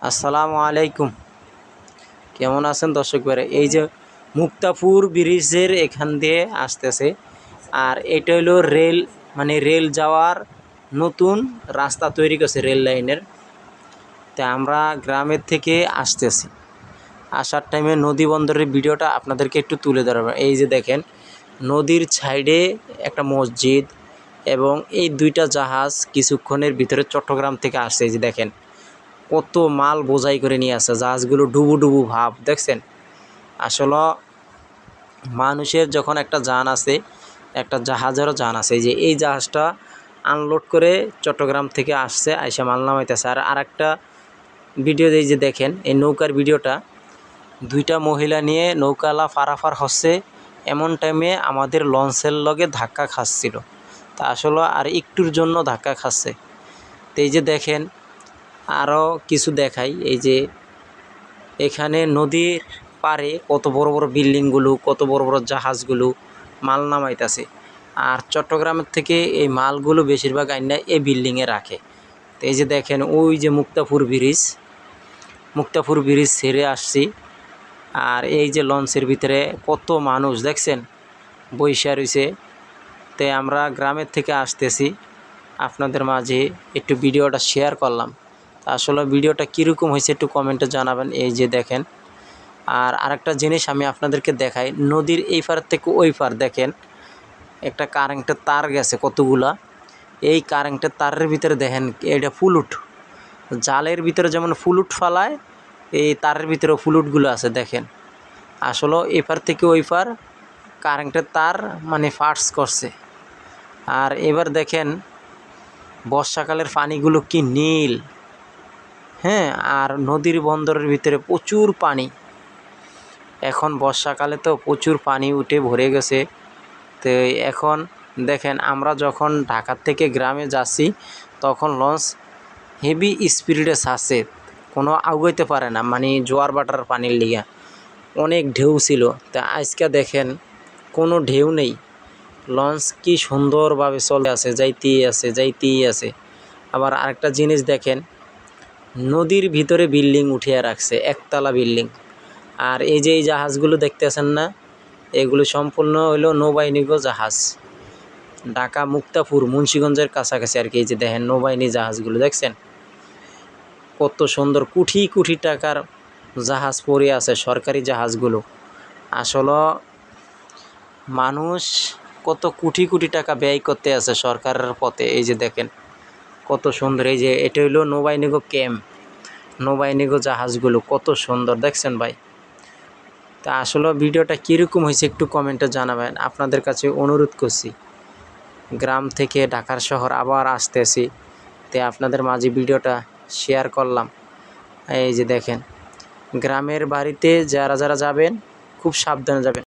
আসসালামু আলাইকুম। কেমন আছেন দর্শক ভাইরা? এই যে মুক্তাপুর ব্রিজের এখান দিয়ে আসতেছে, আর এটা হলো রেল, মানে রেল যাওয়ার নতুন রাস্তা তৈরি করছে রেল লাইনের। তা আমরা গ্রামের থেকে আসতেছি, আসার টাইমে নদী বন্দরের ভিডিওটা আপনাদেরকে একটু তুলে ধরবো। এই যে দেখেন, নদীর সাইডে একটা মসজিদ এবং এই দুইটা জাহাজ কিছুক্ষণের ভিতরে চট্টগ্রাম থেকে আসছে। এই যে দেখেন কত মাল বোঝাই করে নিয়ে আসছে, জাহাজগুলো ডুবু ডুবু ভাব দেখছেন। আসলে মানুষের যখন একটা জান আছে, একটা জাহাজেরও জান আছে। যে এই জাহাজটা আনলোড করে চট্টগ্রাম থেকে আসছে, আইসা মাল নামাইতেছে। আর আরেকটা ভিডিও এই যে দেখেন, এই নৌকার ভিডিওটা, দুইটা মহিলা নিয়ে নৌকালা পারাপার হচ্ছে, এমন টাইমে আমাদের লঞ্চের লগে ধাক্কা খাচ্ছিল। তা আসলে আর একটুর জন্য ধাক্কা খাচ্ছে। তো এই যে দেখেন, আরও কিছু দেখাই। এই যে এখানে নদীর পারে কত বড় বড় বিল্ডিংগুলো, কত বড় বড় জাহাজগুলো মাল নামাইতেছে। আর চট্টগ্রামের থেকে এই মালগুলো বেশিরভাগ আইনা এই বিল্ডিংয়ে রাখে। তো এই যে দেখেন, ওই যে মুক্তাপুর ব্রিজ ছেড়ে আসছি। আর এই যে লঞ্চের ভিতরে কত মানুষ দেখছেন বইসা রয়েছে। তো আমরা গ্রামের থেকে আসতেছি, আপনাদের মাঝে একটু ভিডিওটা শেয়ার করলাম। আসলে ভিডিওটা কীরকম হয়েছে একটু কমেন্টে জানাবেন। এই যে দেখেন, আর আরেকটা জিনিস আমি আপনাদেরকে দেখাই, নদীর এই পার থেকে ওই পার দেখেন একটা কারেন্টের তার গেছে কতগুলা। এই কারেন্টের তারের ভিতরে দেখেন এটা ফুলুট, জালের ভিতরে যেমন ফুলুট ফালায়, এই তারের ভিতরে ফুলুটগুলো আছে দেখেন। আসলে এপার থেকে ওই পার কারেন্টের তার মানে ফাটস করছে। আর এবার দেখেন বর্ষাকালের পানিগুলো কি নীল, হ্যাঁ। আর নদীর বন্দরের ভিতরে প্রচুর পানি, এখন বর্ষাকালে তো প্রচুর পানি উঠে ভরে গেছে। তো এখন দেখেন, আমরা যখন ঢাকা থেকে গ্রামে যাচ্ছি তখন লঞ্চ হেভি স্পিডে ছাড়ছে, কোনো আগাইতে পারে না, মানে জোয়ার বাটার পানির লিগা অনেক ঢেউ ছিল। তা আজকে দেখেন কোনো ঢেউ নেই, লঞ্চ কি সুন্দরভাবে চলে আছে, যাইতেই আছে। আবার আরেকটা জিনিস দেখেন, নদীর ভিতরে বিল্ডিং উঠিয়ে রাখছে, একতলা বিল্ডিং। আর এই যে এই জাহাজগুলো দেখতেছেন না, এগুলো সম্পূর্ণ হইল নৌবাহিনীগো জাহাজ, ঢাকা মুক্তাপুর মুন্সিগঞ্জের কাছাকাছি আর কি। এই যে দেখেন নৌবাহিনী জাহাজগুলো দেখছেন কত সুন্দর, কোটি কোটি টাকার জাহাজ পড়ে আছে, সরকারি জাহাজগুলো। আসলে মানুষ কত কোটি কোটি টাকা ব্যয় করতে আছে সরকারের পথে। এই যে দেখেন কত সুন্দর, এই যে এটা হইলো নৌবাহিনীগো ক্যাম্প, নৌবাহিনীগো জাহাজগুলো কত সুন্দর দেখছেন ভাই। তা আসলে ভিডিওটা কীরকম হয়েছে একটু কমেন্টে জানাবেন, আপনাদের কাছে অনুরোধ করছি। গ্রাম থেকে ঢাকার শহর আবার আসতেছি, তে আপনাদের মাঝে ভিডিওটা শেয়ার করলাম। এই যে দেখেন, গ্রামের বাড়িতে যারা যাবেন খুব সাবধানে যাবেন।